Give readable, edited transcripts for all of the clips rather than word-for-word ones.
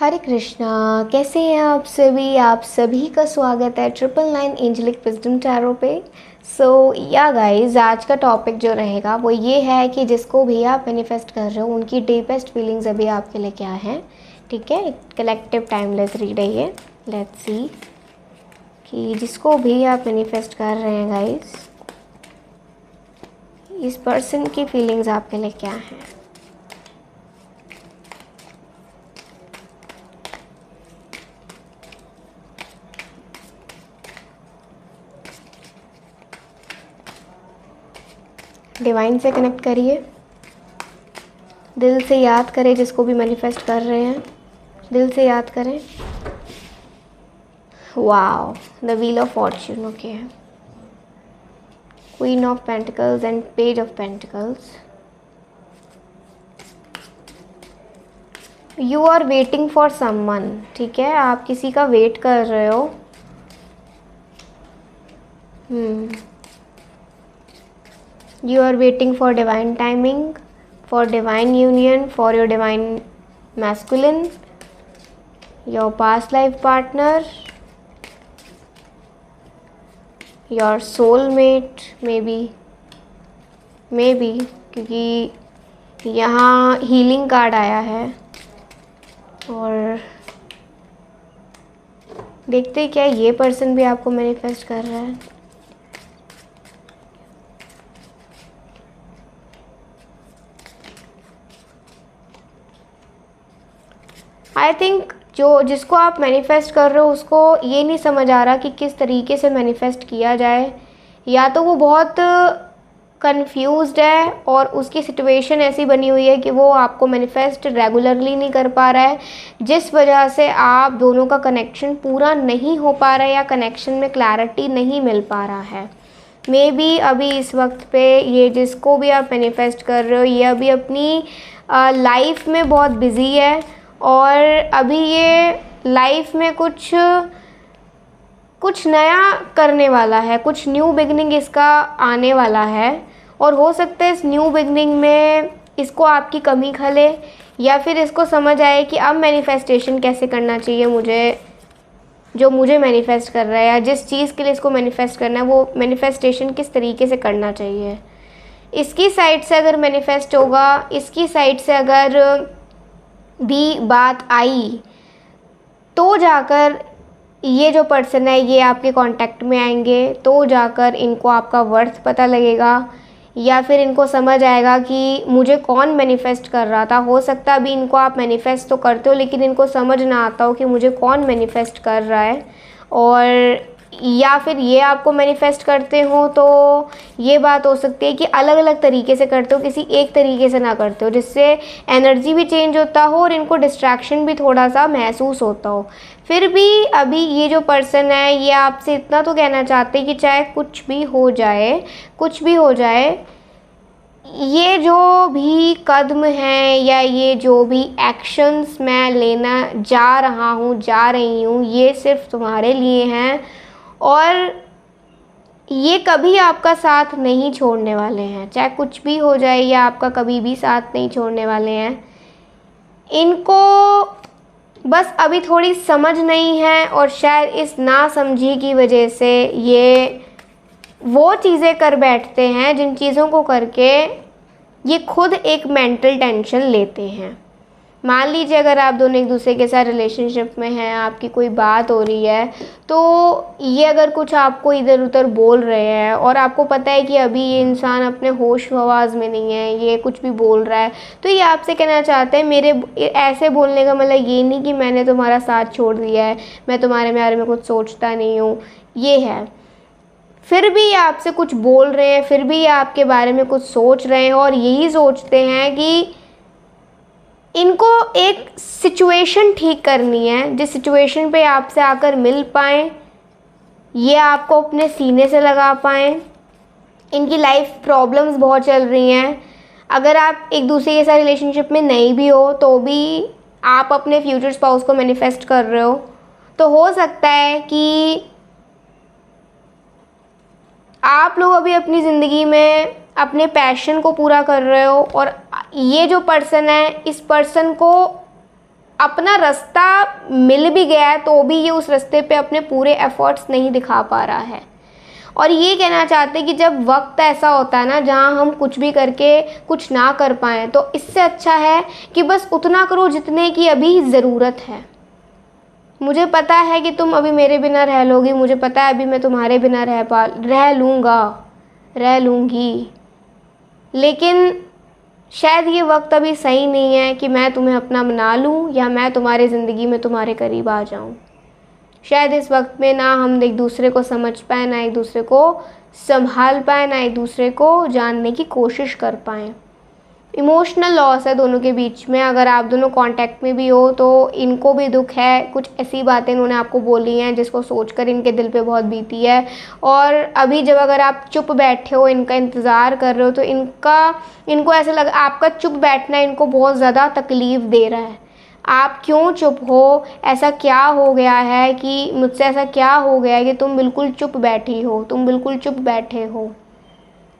हरे कृष्णा। कैसे हैं आप सभी का स्वागत है 999 एंजेलिक विजडम टैरो पे। या गाइस, आज का टॉपिक जो रहेगा वो ये है कि जिसको भी आप मैनिफेस्ट कर रहे हो उनकी डीपेस्ट फीलिंग्स अभी आपके लिए क्या हैं। ठीक है, कलेक्टिव टाइमलेस रीड है ये। लेट्स सी कि जिसको भी आप मैनिफेस्ट कर रहे हैं गाइस, इस पर्सन की फीलिंग्स आपके लिए क्या हैं। डिवाइन से कनेक्ट करिए, दिल से याद करें जिसको भी मैनिफेस्ट कर रहे हैं, दिल से याद करें। Wow, the wheel of fortune. Okay, queen of pentacles and page of pentacles. You are waiting for someone. ठीक है, आप किसी का वेट कर रहे हो। You are waiting for divine timing, for divine union, for your divine masculine, your past life partner, your soulmate, maybe क्योंकि यहाँ हीलिंग कार्ड आया है। और देखते क्या ये पर्सन भी आपको मैनिफेस्ट कर रहा है। आई थिंक जिसको आप मैनिफेस्ट कर रहे हो उसको ये नहीं समझ आ रहा कि किस तरीके से मैनिफेस्ट किया जाए। या तो वो बहुत कंफ्यूज्ड है और उसकी सिचुएशन ऐसी बनी हुई है कि वो आपको मैनिफेस्ट रेगुलरली नहीं कर पा रहा है, जिस वजह से आप दोनों का कनेक्शन पूरा नहीं हो पा रहा है या कनेक्शन में क्लैरिटी नहीं मिल पा रहा है। मे बी अभी इस वक्त पे ये जिसको भी आप मैनिफेस्ट कर रहे हो ये अभी अपनी लाइफ में बहुत बिजी है और अभी ये लाइफ में कुछ नया करने वाला है, कुछ न्यू बिगनिंग इसका आने वाला है। और हो सकता है इस न्यू बिगनिंग में इसको आपकी कमी खले या फिर इसको समझ आए कि अब मैनिफेस्टेशन कैसे करना चाहिए मुझे मैनिफेस्ट कर रहा है, या जिस चीज़ के लिए इसको मैनिफेस्ट करना है वो मैनिफेस्टेशन किस तरीके से करना चाहिए। इसकी साइड से अगर मैनिफेस्ट होगा, इसकी साइड से अगर भी बात आई तो जाकर ये जो पर्सन है ये आपके कांटेक्ट में आएंगे, तो जाकर इनको आपका वर्थ पता लगेगा या फिर इनको समझ आएगा कि मुझे कौन मैनिफेस्ट कर रहा था। हो सकता है अभी इनको आप मैनिफेस्ट तो करते हो लेकिन इनको समझ ना आता हो कि मुझे कौन मैनिफेस्ट कर रहा है, और या फिर ये आपको मैनिफेस्ट करते हो तो ये बात हो सकती है कि अलग अलग तरीके से करते हो, किसी एक तरीके से ना करते हो, जिससे एनर्जी भी चेंज होता हो और इनको डिस्ट्रैक्शन भी थोड़ा सा महसूस होता हो। फिर भी अभी ये जो पर्सन है ये आपसे इतना तो कहना चाहते हैं कि चाहे कुछ भी हो जाए, ये जो भी कदम हैं या ये जो भी एक्शंस मैं लेना जा रही हूँ ये सिर्फ तुम्हारे लिए हैं और ये कभी आपका साथ नहीं छोड़ने वाले हैं। चाहे कुछ भी हो जाए ये आपका कभी भी साथ नहीं छोड़ने वाले हैं। इनको बस अभी थोड़ी समझ नहीं है और शायद इस नासमझी की वजह से ये वो चीज़ें कर बैठते हैं जिन चीज़ों को करके ये खुद एक मेंटल टेंशन लेते हैं। मान लीजिए अगर आप दोनों एक दूसरे के साथ रिलेशनशिप में हैं, आपकी कोई बात हो रही है तो ये अगर कुछ आपको इधर उधर बोल रहे हैं और आपको पता है कि अभी ये इंसान अपने होश आवाज़ में नहीं है, ये कुछ भी बोल रहा है, तो ये आपसे कहना चाहते हैं मेरे ऐसे बोलने का मतलब ये नहीं कि मैंने तुम्हारा साथ छोड़ दिया है, मैं तुम्हारे बारे में कुछ सोचता नहीं हूँ, ये है। फिर भी ये आपसे कुछ बोल रहे हैं, फिर भी ये आपके बारे में कुछ सोच रहे हैं और यही सोचते हैं कि इनको एक सिचुएशन ठीक करनी है जिस सिचुएशन पे आपसे आकर मिल पाएँ, ये आपको अपने सीने से लगा पाएँ। इनकी लाइफ प्रॉब्लम्स बहुत चल रही हैं। अगर आप एक दूसरे के साथ रिलेशनशिप में नहीं भी हो तो भी आप अपने फ्यूचर स्पाउस को मैनिफेस्ट कर रहे हो, तो हो सकता है कि आप लोग अभी अपनी ज़िंदगी में अपने पैशन को पूरा कर रहे हो और ये जो पर्सन है इस पर्सन को अपना रास्ता मिल भी गया है तो भी ये उस रास्ते पे अपने पूरे एफर्ट्स नहीं दिखा पा रहा है। और ये कहना चाहते हैं कि जब वक्त ऐसा होता है ना जहाँ हम कुछ भी करके कुछ ना कर पाएँ, तो इससे अच्छा है कि बस उतना करो जितने की अभी ज़रूरत है। मुझे पता है कि तुम अभी मेरे बिना रह लोगी, मुझे पता है अभी मैं तुम्हारे बिना रह लूँगी, लेकिन शायद ये वक्त अभी सही नहीं है कि मैं तुम्हें अपना बना लूँ या मैं तुम्हारी ज़िंदगी में तुम्हारे करीब आ जाऊँ। शायद इस वक्त में ना हम एक दूसरे को समझ पाएँ, ना एक दूसरे को संभाल पाएँ, ना एक दूसरे को जानने की कोशिश कर पाएँ। इमोशनल लॉस है दोनों के बीच में। अगर आप दोनों कांटेक्ट में भी हो तो इनको भी दुख है, कुछ ऐसी बातें इन्होंने आपको बोली हैं जिसको सोचकर इनके दिल पे बहुत बीती है। और अभी जब अगर आप चुप बैठे हो, इनका इंतज़ार कर रहे हो, तो इनको ऐसा लगा आपका चुप बैठना इनको बहुत ज़्यादा तकलीफ़ दे रहा है। आप क्यों चुप हो? ऐसा क्या हो गया है कि मुझसे ऐसा क्या हो गया है कि तुम बिल्कुल चुप बैठी हो, तुम बिल्कुल चुप बैठे हो?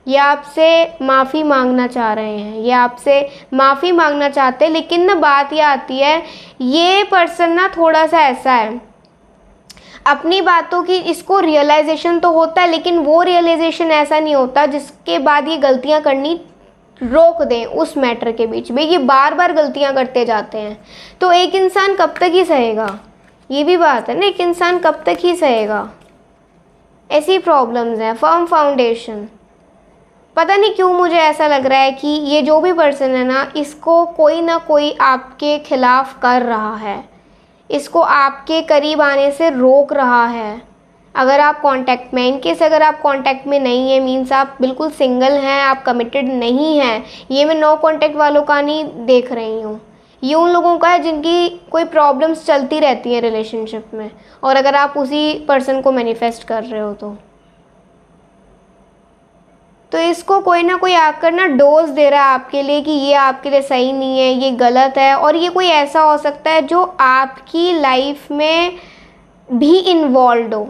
ये आपसे माफ़ी मांगना चाह रहे हैं, ये आपसे माफ़ी मांगना चाहते हैं। लेकिन ना बात ये आती है, ये पर्सन ना थोड़ा सा ऐसा है, अपनी बातों की इसको रियलाइजेशन तो होता है, लेकिन वो रियलाइजेशन ऐसा नहीं होता जिसके बाद ये गलतियां करनी रोक दें। उस मैटर के बीच में ये बार बार गलतियां करते जाते हैं, तो एक इंसान कब तक ही सहेगा? ये भी बात है ना, एक इंसान कब तक ही सहेगा? ऐसी प्रॉब्लम्स हैं। फर्म फाउंडेशन, पता नहीं क्यों मुझे ऐसा लग रहा है कि ये जो भी पर्सन है ना, इसको कोई ना कोई आपके खिलाफ कर रहा है, इसको आपके करीब आने से रोक रहा है। अगर आप कांटेक्ट में, इनकेस अगर आप कांटेक्ट में नहीं है, मीन्स आप बिल्कुल सिंगल हैं, आप कमिटेड नहीं हैं। ये मैं नो कांटेक्ट वालों का नहीं देख रही हूँ, ये उन लोगों का है जिनकी कोई प्रॉब्लम्स चलती रहती हैं रिलेशनशिप में, और अगर आप उसी पर्सन को मैनिफेस्ट कर रहे हो तो इसको कोई ना कोई आकर ना डोज दे रहा है आपके लिए कि ये आपके लिए सही नहीं है, ये गलत है। और ये कोई ऐसा हो सकता है जो आपकी लाइफ में भी इन्वॉल्व हो,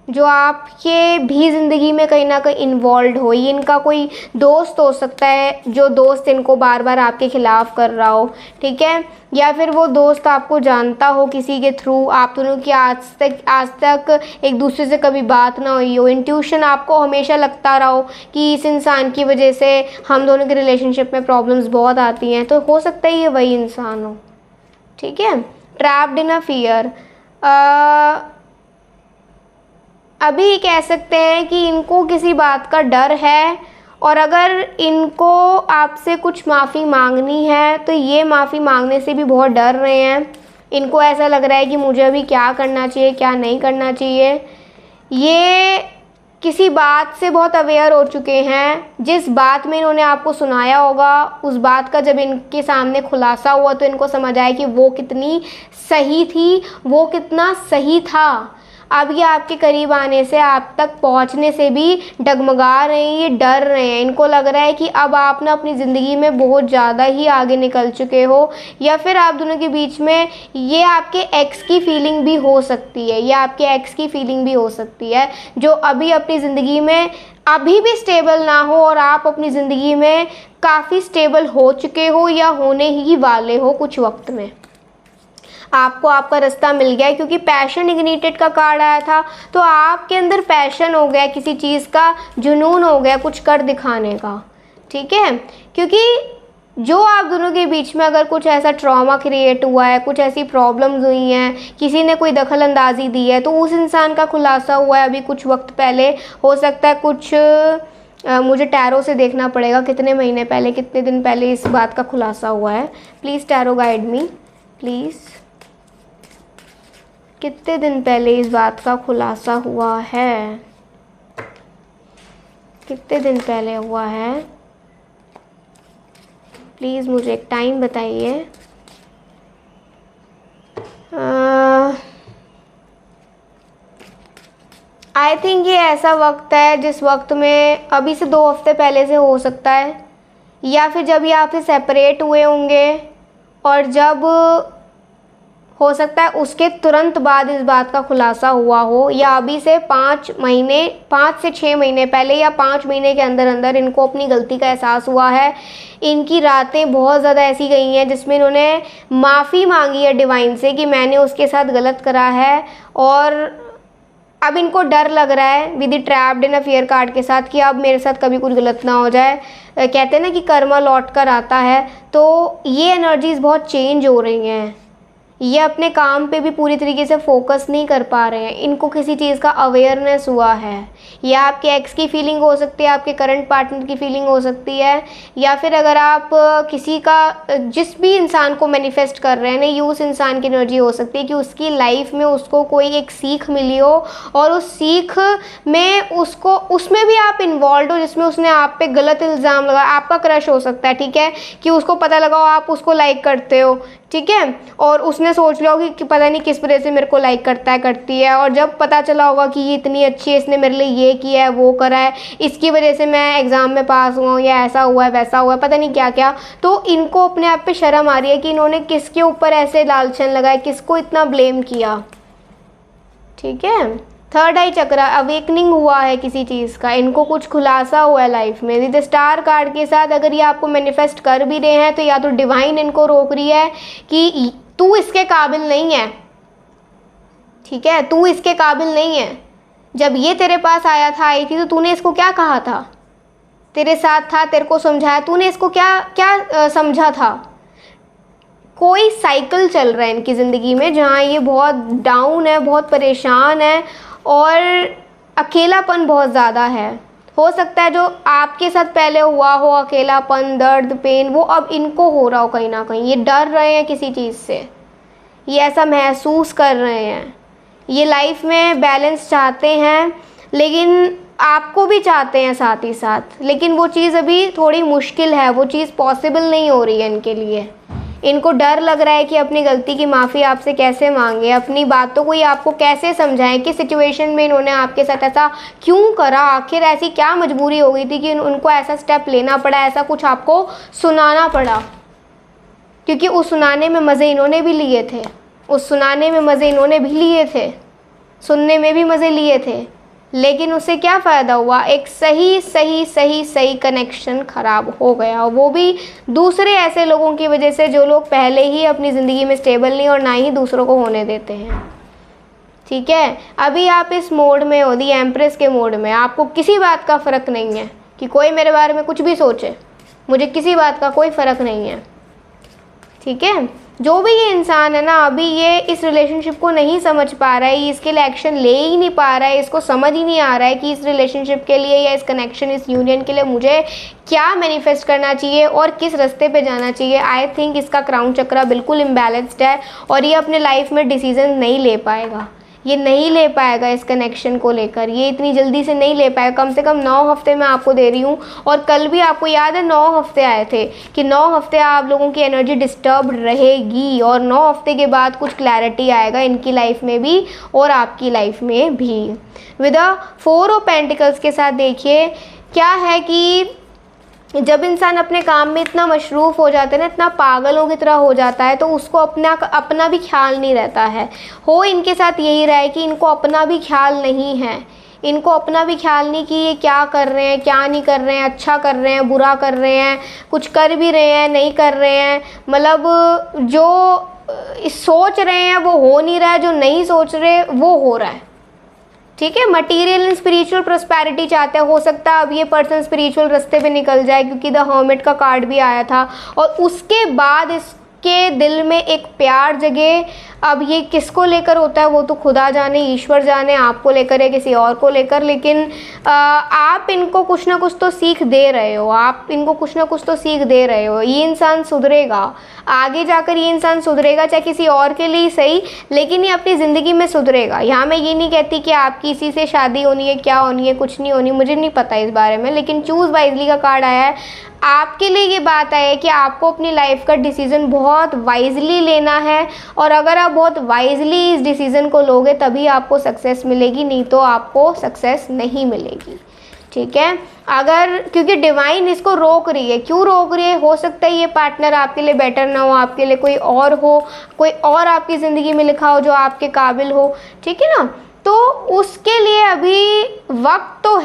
जो आपके भी ज़िंदगी में कहीं ना कहीं इन्वॉल्व हो। ये इनका कोई दोस्त हो सकता है, जो दोस्त इनको बार बार आपके ख़िलाफ़ कर रहा हो, ठीक है? या फिर वो दोस्त आपको जानता हो किसी के थ्रू, आप दोनों की आज तक एक दूसरे से कभी बात ना हुई हो। इंट्यूशन आपको हमेशा लगता रहा हो कि इस इंसान की वजह से हम दोनों के रिलेशनशिप में प्रॉब्लम्स बहुत आती हैं, तो हो सकता है ये वही इंसान हो, ठीक है? ट्रैप्ड इन अ फियर, अभी कह सकते हैं कि इनको किसी बात का डर है, और अगर इनको आपसे कुछ माफ़ी मांगनी है तो ये माफ़ी मांगने से भी बहुत डर रहे हैं। इनको ऐसा लग रहा है कि मुझे अभी क्या करना चाहिए, क्या नहीं करना चाहिए। ये किसी बात से बहुत अवेयर हो चुके हैं, जिस बात में इन्होंने आपको सुनाया होगा, उस बात का जब इनके सामने खुलासा हुआ तो इनको समझ आया कि वो कितनी सही थी, वो कितना सही था। अब ये आपके करीब आने से, आप तक पहुंचने से भी डगमगा रहे हैं, ये डर रहे हैं। इनको लग रहा है कि अब आप ना अपनी ज़िंदगी में बहुत ज़्यादा ही आगे निकल चुके हो, या फिर आप दोनों के बीच में ये आपके एक्स की फीलिंग भी हो सकती है, ये आपके एक्स की फीलिंग भी हो सकती है, जो अभी अपनी ज़िंदगी में अभी भी स्टेबल ना हो, और आप अपनी ज़िंदगी में काफ़ी स्टेबल हो चुके हो या होने ही वाले हो कुछ वक्त में। आपको आपका रास्ता मिल गया है, क्योंकि पैशन इग्निटेड का कार्ड आया था, तो आपके अंदर पैशन हो गया, किसी चीज़ का जुनून हो गया, कुछ कर दिखाने का, ठीक है? क्योंकि जो आप दोनों के बीच में अगर कुछ ऐसा ट्रॉमा क्रिएट हुआ है, कुछ ऐसी प्रॉब्लम्स हुई हैं, किसी ने कोई दखल अंदाजी दी है, तो उस इंसान का खुलासा हुआ है अभी कुछ वक्त पहले। हो सकता है कुछ मुझे टैरो से देखना पड़ेगा कितने महीने पहले, कितने दिन पहले इस बात का खुलासा हुआ है। Please tarot guide me, please. कितने दिन पहले इस बात का खुलासा हुआ है? कितने दिन पहले हुआ है? प्लीज़ मुझे एक टाइम बताइए। आई थिंक ये ऐसा वक्त है जिस वक्त में अभी से 2 हफ्ते पहले से हो सकता है, या फिर जब ये आपसे सेपरेट हुए होंगे, और जब हो सकता है उसके तुरंत बाद इस बात का खुलासा हुआ हो, या अभी से 5 से 6 महीने पहले या 5 महीने के अंदर अंदर इनको अपनी गलती का एहसास हुआ है। इनकी रातें बहुत ज़्यादा ऐसी गई हैं जिसमें इन्होंने माफ़ी मांगी है डिवाइन से कि मैंने उसके साथ गलत करा है, और अब इनको डर लग रहा है with the trapped in a fear card के साथ कि अब मेरे साथ कभी कुछ गलत ना हो जाए। कहते हैं ना कि कर्मा लौट कर आता है, तो ये एनर्जीज़ बहुत चेंज हो रही हैं। ये अपने काम पे भी पूरी तरीके से फोकस नहीं कर पा रहे हैं। इनको किसी चीज़ का अवेयरनेस हुआ है, या आपके एक्स की फीलिंग हो सकती है, आपके करंट पार्टनर की फीलिंग हो सकती है, या फिर अगर आप किसी का जिस भी इंसान को मैनिफेस्ट कर रहे हैं ना, ये उस इंसान की एनर्जी हो सकती है कि उसकी लाइफ में उसको कोई एक सीख मिली हो, और उस सीख में उसको उसमें भी आप इन्वॉल्व हो जिसमें उसने आप पे गलत इल्ज़ाम लगाया। आपका क्रश हो सकता है, ठीक है, कि उसको पता लगा हो आप उसको लाइक करते हो, ठीक है, और उसने सोच लिया होगा कि पता नहीं किस वजह से मेरे को लाइक करता है, करती है, और जब पता चला होगा कि ये इतनी अच्छी है, इसने मेरे लिए ये किया है, वो करा है, इसकी वजह से मैं एग्ज़ाम में पास हुआ हूँ, या ऐसा हुआ है, वैसा हुआ है, पता नहीं क्या क्या, तो इनको अपने आप पे शर्म आ रही है कि इन्होंने किसके ऊपर ऐसे लालछन लगाए, किसको इतना ब्लेम किया। ठीक है, थर्ड आई चक्र, अवेकनिंग हुआ है किसी चीज़ का, इनको कुछ खुलासा हुआ है लाइफ में। विद स्टार कार्ड के साथ अगर ये आपको मैनिफेस्ट कर भी रहे हैं तो या तो डिवाइन इनको रोक रही है कि तू इसके काबिल नहीं है, ठीक है, तू इसके काबिल नहीं है। जब ये तेरे पास आया था, आई थी, तो तूने इसको क्या कहा था, तेरे साथ था, तेरे को समझाया, तूने इसको क्या क्या समझा था। कोई साइकिल चल रहा है इनकी ज़िंदगी में जहाँ ये बहुत डाउन है, बहुत परेशान है, और अकेलापन बहुत ज़्यादा है। हो सकता है जो आपके साथ पहले हुआ हो अकेलापन, दर्द, पेन, वो अब इनको हो रहा हो कहीं ना कहीं। ये डर रहे हैं किसी चीज़ से, ये ऐसा महसूस कर रहे हैं। ये लाइफ में बैलेंस चाहते हैं, लेकिन आपको भी चाहते हैं साथ ही साथ, लेकिन वो चीज़ अभी थोड़ी मुश्किल है, वो चीज़ पॉसिबल नहीं हो रही है इनके लिए। इनको डर लग रहा है कि अपनी गलती की माफ़ी आपसे कैसे मांगे, अपनी बातों को ये आपको कैसे समझाएं कि सिचुएशन में इन्होंने आपके साथ ऐसा क्यों करा, आखिर ऐसी क्या मजबूरी हो गई थी कि उनको ऐसा स्टेप लेना पड़ा, ऐसा कुछ आपको सुनाना पड़ा। क्योंकि उस सुनाने में मज़े इन्होंने भी लिए थे, उस सुनाने में मज़े इन्होंने भी लिए थे, सुनने में भी मज़े लिए थे, लेकिन उससे क्या फ़ायदा हुआ, एक सही कनेक्शन ख़राब हो गया, वो भी दूसरे ऐसे लोगों की वजह से जो लोग पहले ही अपनी ज़िंदगी में स्टेबल नहीं और ना ही दूसरों को होने देते हैं। ठीक है, अभी आप इस मोड में हो, दी एम्प्रेस के मोड में, आपको किसी बात का फ़र्क नहीं है कि कोई मेरे बारे में कुछ भी सोचे, मुझे किसी बात का कोई फ़र्क नहीं है। ठीक है, जो भी ये इंसान है ना, अभी ये इस रिलेशनशिप को नहीं समझ पा रहा है, ये इसके लिए एक्शन ले ही नहीं पा रहा है, इसको समझ ही नहीं आ रहा है कि इस रिलेशनशिप के लिए या इस कनेक्शन, इस यूनियन के लिए मुझे क्या मैनिफेस्ट करना चाहिए और किस रास्ते पे जाना चाहिए। आई थिंक इसका क्राउन चक्रा बिल्कुल इम्बैलेंस्ड है और ये अपने लाइफ में डिसीजन नहीं ले पाएगा, ये नहीं ले पाएगा इस कनेक्शन को लेकर, ये इतनी जल्दी से नहीं ले पाएगा। कम से कम 9 हफ्ते मैं आपको दे रही हूँ, और कल भी आपको याद है 9 हफ्ते आए थे कि 9 हफ्ते आप लोगों की एनर्जी डिस्टर्ब रहेगी, और 9 हफ्ते के बाद कुछ क्लैरिटी आएगा इनकी लाइफ में भी और आपकी लाइफ में भी। विद द 4 ऑफ पेंटिकल्स के साथ देखिए क्या है कि जब इंसान अपने काम में इतना मशरूफ़ हो जाता है ना, इतना पागलों की तरह हो जाता है, तो उसको अपना भी ख्याल नहीं रहता है। हो इनके साथ यही रहा है कि इनको अपना भी ख्याल नहीं है, इनको अपना भी ख्याल नहीं कि ये क्या कर रहे हैं, क्या नहीं कर रहे हैं, अच्छा कर रहे हैं, बुरा कर रहे हैं, कुछ कर भी रहे हैं, नहीं कर रहे हैं, मतलब जो सोच रहे हैं वो हो नहीं रहा है, जो नहीं सोच रहे वो हो रहा है। ठीक है, मटेरियल एंड स्पिरिचुअल प्रोस्पेरिटी चाहते हैं। हो सकता है अब ये पर्सन स्पिरिचुअल रास्ते पे निकल जाए, क्योंकि द हर्मिट का कार्ड भी आया था, और उसके बाद इसके दिल में एक प्यार जगे। अब ये किसको लेकर होता है वो तो खुदा जाने, ईश्वर जाने, आपको लेकर या किसी और को लेकर, लेकिन आप इनको कुछ ना कुछ तो सीख दे रहे हो, आप इनको कुछ ना कुछ तो सीख दे रहे हो। ये इंसान सुधरेगा, आगे जाकर ये इंसान सुधरेगा, चाहे किसी और के लिए सही, लेकिन ये अपनी ज़िंदगी में सुधरेगा। यहाँ मैं ये नहीं कहती कि आपकी इसी से शादी होनी है, क्या होनी है, कुछ नहीं होनी, मुझे नहीं पता इस बारे में, लेकिन चूज़ वाइजली का कार्ड आया है। आपके लिए ये बात है कि आपको अपनी लाइफ का डिसीज़न बहुत वाइजली लेना है, और अगर आप बहुत वाइजली इस डिसीज़न को लोगे तभी आपको सक्सेस मिलेगी, नहीं तो आपको सक्सेस नहीं मिलेगी। ठीक है। अगर क्योंकि डिवाइन इसको रोक रही है, क्यों रोक रही है? हो सकता है ये पार्टनर आपके लिए बेटर ना हो, आपके लिए कोई और हो, कोई और आपकी ज़िंदगी में लिखा हो जो आपके काबिल हो, ठीक है ना। तो उसके लिए अभी वक्त तो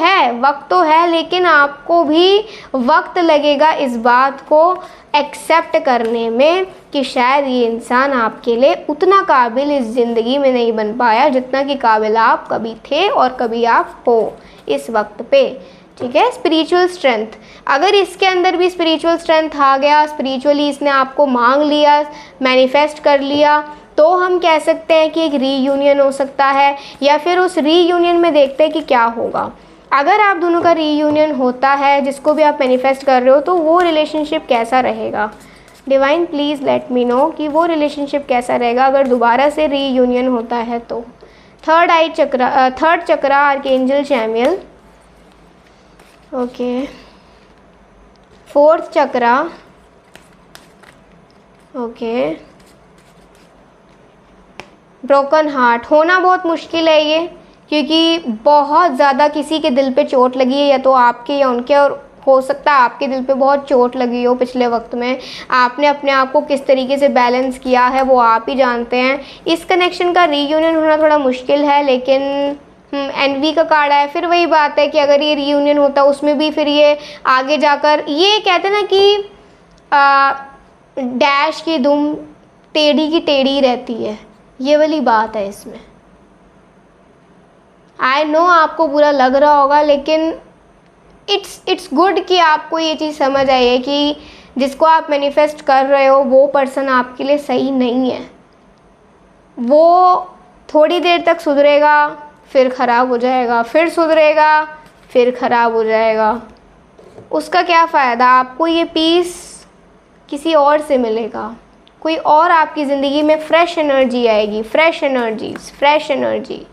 है, लेकिन आपको भी वक्त लगेगा इस बात को एक्सेप्ट करने में कि शायद ये इंसान आपके लिए उतना काबिल इस ज़िंदगी में नहीं बन पाया जितना कि काबिल आप कभी थे और कभी आप हो इस वक्त पे, ठीक है। स्पिरिचुअल स्ट्रेंथ, अगर इसके अंदर भी स्पिरिचुअल स्ट्रेंथ आ गया, स्पिरिचुअली इसने आपको मांग लिया, मैनिफेस्ट कर लिया, तो हम कह सकते हैं कि एक रीयूनियन हो सकता है। या फिर उस रीयूनियन में देखते हैं कि क्या होगा। अगर आप दोनों का रीयूनियन होता है, जिसको भी आप मैनिफेस्ट कर रहे हो, तो वो रिलेशनशिप कैसा रहेगा? Divine please let me know कि वो रिलेशनशिप कैसा रहेगा अगर दोबारा से रीयूनियन होता है तो। थर्ड चक्र आर्कएंजल चैमियल, ओके। फोर्थ चक्र, ओके। ब्रोकन हार्ट, होना बहुत मुश्किल है ये, क्योंकि बहुत ज़्यादा किसी के दिल पे चोट लगी है, या तो आपके या उनके, और हो सकता है आपके दिल पे बहुत चोट लगी हो पिछले वक्त में। आपने अपने आप को किस तरीके से बैलेंस किया है वो आप ही जानते हैं। इस कनेक्शन का रीयूनियन होना थोड़ा मुश्किल है, लेकिन एनवी का कार्ड है। फिर वही बात है कि अगर ये रीयूनियन होता है उसमें भी फिर ये आगे जाकर, ये कहते हैं ना कि डैश की दुम टेढ़ी की टेढ़ी रहती है, ये वाली बात है इसमें। आई नो आपको बुरा लग रहा होगा, लेकिन इट्स गुड कि आपको ये चीज़ समझ आई है कि जिसको आप मैनिफेस्ट कर रहे हो वो पर्सन आपके लिए सही नहीं है। वो थोड़ी देर तक सुधरेगा, फिर ख़राब हो जाएगा, फिर सुधरेगा, फिर ख़राब हो जाएगा। उसका क्या फ़ायदा? आपको ये पीस किसी और से मिलेगा, कोई और आपकी ज़िंदगी में फ्रेश एनर्जी आएगी, फ्रेश एनर्जी।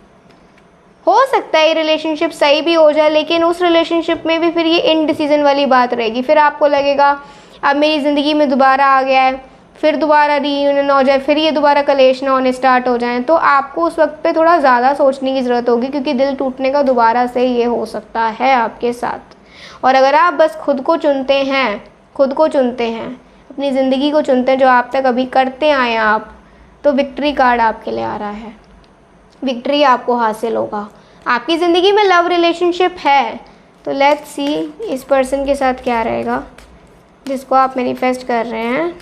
हो सकता है ये रिलेशनशिप सही भी हो जाए, लेकिन उस रिलेशनशिप में भी फिर ये इनडिसीजन वाली बात रहेगी। फिर आपको लगेगा अब मेरी ज़िंदगी में दोबारा आ गया है, फिर दोबारा रीयूनियन हो जाए, फिर ये दोबारा कलेश ना होने स्टार्ट हो जाएं, तो आपको उस वक्त पे थोड़ा ज़्यादा सोचने की ज़रूरत होगी, क्योंकि दिल टूटने का दोबारा से ये हो सकता है आपके साथ। और अगर आप बस खुद को चुनते हैं, अपनी ज़िंदगी को चुनते हैं जो आप तक अभी करते आए हैं आप, तो विक्ट्री कार्ड आपके लिए आ रहा है। विक्ट्री आपको हासिल होगा। आपकी ज़िंदगी में लव रिलेशनशिप है, तो लेट्स सी इस पर्सन के साथ क्या रहेगा जिसको आप मैनिफेस्ट कर रहे हैं।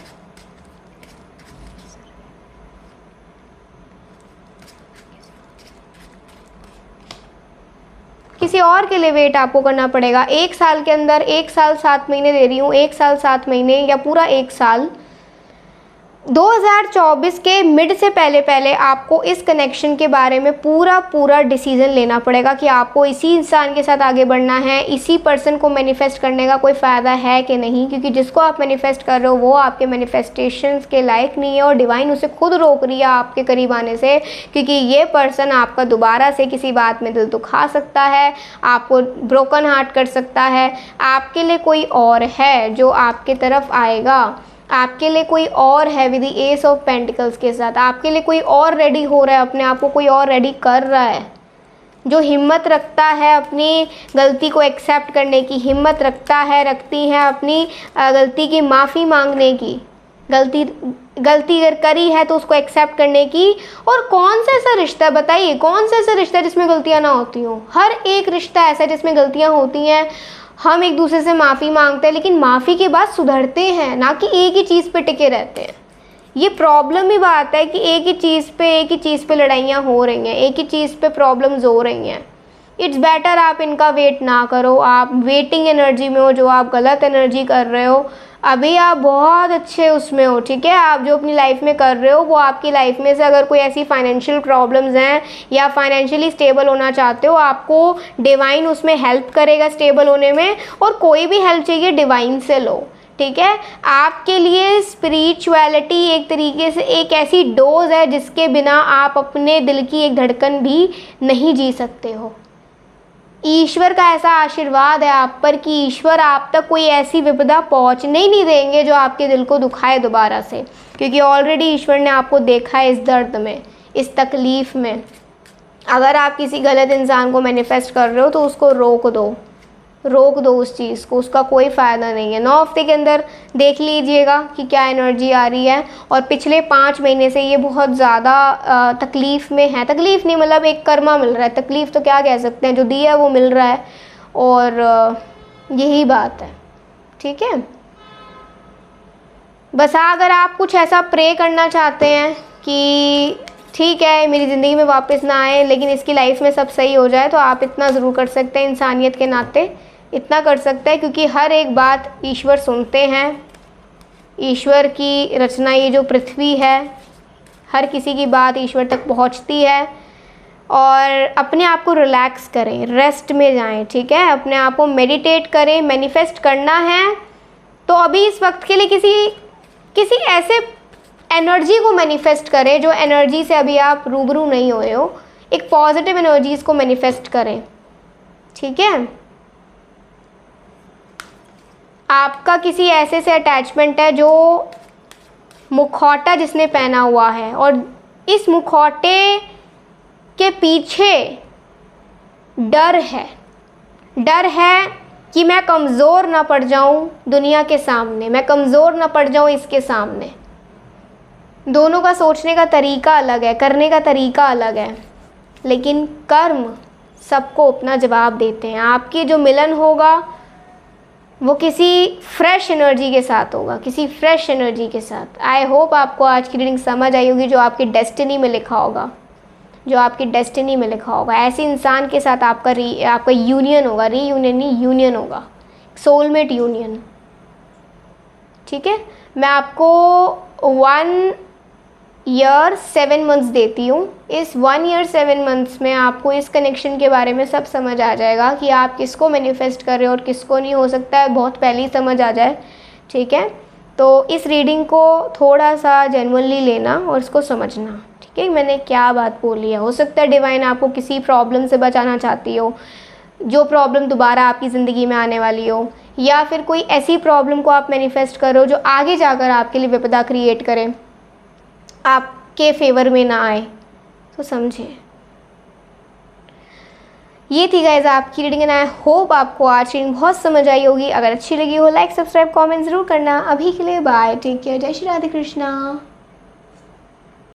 किसी और के लिए वेट आपको करना पड़ेगा 1 साल के अंदर। 1 साल 7 महीने दे रही हूँ, 1 साल 7 महीने या पूरा 1 साल। 2024 के मिड से पहले आपको इस कनेक्शन के बारे में पूरा डिसीज़न लेना पड़ेगा कि आपको इसी इंसान के साथ आगे बढ़ना है, इसी पर्सन को मैनिफेस्ट करने का कोई फ़ायदा है कि नहीं, क्योंकि जिसको आप मैनिफेस्ट कर रहे हो वो आपके मैनिफेस्टेशंस के लायक नहीं है, और डिवाइन उसे खुद रोक रही है आपके करीब आने से, क्योंकि ये पर्सन आपका दोबारा से किसी बात में दिल दुखा सकता है, आपको ब्रोकन हार्ट कर सकता है। आपके लिए कोई और है जो आपके तरफ आएगा, आपके लिए कोई और है with the S of pentacles के साथ। आपके लिए कोई और रेडी हो रहा है, अपने आप को कोई और रेडी कर रहा है, जो हिम्मत रखता है अपनी गलती को एक्सेप्ट करने की, हिम्मत रखती है अपनी गलती की माफ़ी मांगने की, गलती अगर करी है तो उसको एक्सेप्ट करने की। और कौन सा ऐसा रिश्ता, बताइए कौन सा ऐसा रिश्ता जिसमें गलतियाँ ना होती हों? हर एक रिश्ता ऐसा है जिसमें गलतियाँ होती हैं। हम एक दूसरे से माफ़ी मांगते हैं, लेकिन माफ़ी के बाद सुधरते हैं, ना कि एक ही चीज़ पे टिके रहते हैं। ये प्रॉब्लम ही बात है कि एक ही चीज़ पे लड़ाइयाँ हो रही हैं, एक ही चीज़ पे प्रॉब्लम्स हो रही हैं। इट्स बेटर आप इनका वेट ना करो, आप वेटिंग एनर्जी में हो, जो आप गलत एनर्जी कर रहे हो। अभी आप बहुत अच्छे उसमें हो, ठीक है। आप जो अपनी लाइफ में कर रहे हो वो आपकी लाइफ में से अगर कोई ऐसी फाइनेंशियल प्रॉब्लम्स हैं या फाइनेंशियली स्टेबल होना चाहते हो, आपको डिवाइन उसमें हेल्प करेगा स्टेबल होने में। और कोई भी हेल्प चाहिए डिवाइन से लो, ठीक है। आपके लिए स्पिरिचुअलिटी एक तरीके से एक ऐसी डोज है जिसके बिना आप अपने दिल की एक धड़कन भी नहीं जी सकते हो। ईश्वर का ऐसा आशीर्वाद है आप पर कि ईश्वर आप तक कोई ऐसी विपदा पहुंचने ही नहीं देंगे जो आपके दिल को दुखाए दोबारा से, क्योंकि ऑलरेडी ईश्वर ने आपको देखा है इस दर्द में, इस तकलीफ़ में। अगर आप किसी गलत इंसान को मैनिफेस्ट कर रहे हो तो उसको रोक दो, रोक दो उस चीज़ को, उसका कोई फ़ायदा नहीं है। 9 हफ्ते के अंदर देख लीजिएगा कि क्या एनर्जी आ रही है। और पिछले 5 महीने से ये बहुत ज़्यादा तकलीफ़ में है, तकलीफ़ नहीं मतलब एक कर्मा मिल रहा है, तकलीफ़ तो क्या कह सकते हैं, जो दिया है वो मिल रहा है, और यही बात है। ठीक है, बस अगर आप कुछ ऐसा प्रे करना चाहते हैं कि ठीक है मेरी ज़िंदगी में वापस ना आए लेकिन इसकी लाइफ में सब सही हो जाए, तो आप इतना ज़रूर कर सकते हैं, इंसानियत के नाते इतना कर सकते हैं, क्योंकि हर एक बात ईश्वर सुनते हैं। ईश्वर की रचना ये जो पृथ्वी है, हर किसी की बात ईश्वर तक पहुंचती है। और अपने आप को रिलैक्स करें, रेस्ट में जाएं, ठीक है, अपने आप को मेडिटेट करें। मैनिफेस्ट करना है तो अभी इस वक्त के लिए किसी ऐसे एनर्जी को मैनिफेस्ट करें जो एनर्जी से अभी आप रूबरू नहीं हुए हो। एक पॉजिटिव एनर्जीज को मैनिफेस्ट करें, ठीक है। आपका किसी ऐसे से अटैचमेंट है जो मुखौटा जिसने पहना हुआ है, और इस मुखौटे के पीछे डर है कि मैं कमज़ोर ना पड़ जाऊं दुनिया के सामने, मैं कमज़ोर ना पड़ जाऊं इसके सामने। दोनों का सोचने का तरीका अलग है, करने का तरीका अलग है, लेकिन कर्म सबको अपना जवाब देते हैं। आपकी जो मिलन होगा वो किसी फ्रेश एनर्जी के साथ होगा, किसी फ्रेश एनर्जी के साथ। आई होप आपको आज की रीडिंग समझ आई होगी, जो आपकी डेस्टिनी में लिखा होगा, जो आपकी डेस्टिनी में लिखा होगा। ऐसे इंसान के साथ आपका यूनियन होगा, रीयूनियन नहीं, यूनियन होगा, सोलमेट यूनियन। ठीक है, मैं आपको 1 ईयर 7 मंथ्स देती हूँ। इस 1 ईयर 7 मंथ्स में आपको इस कनेक्शन के बारे में सब समझ आ जाएगा कि आप किसको मैनिफेस्ट कर रहे हो और किसको नहीं। हो सकता है बहुत पहले ही समझ आ जाए, ठीक है। तो इस रीडिंग को थोड़ा सा जेन्युइनली लेना और इसको समझना, ठीक है, मैंने क्या बात बोली है। हो सकता है डिवाइन आपको किसी प्रॉब्लम से बचाना चाहती हो, जो प्रॉब्लम दोबारा आपकी ज़िंदगी में आने वाली हो, या फिर कोई ऐसी प्रॉब्लम को आप मैनिफेस्ट करो जो आगे जाकर आपके लिए विपदा क्रिएट करे, आपके फेवर में ना आए। तो समझिए, ये थी गाइस आपकी रीडिंग, एंड आई होप आपको आज रीडिंग बहुत समझ आई होगी। अगर अच्छी लगी हो लाइक सब्सक्राइब कमेंट ज़रूर करना। अभी के लिए बाय, टेक केयर, जय श्री राधे कृष्णा।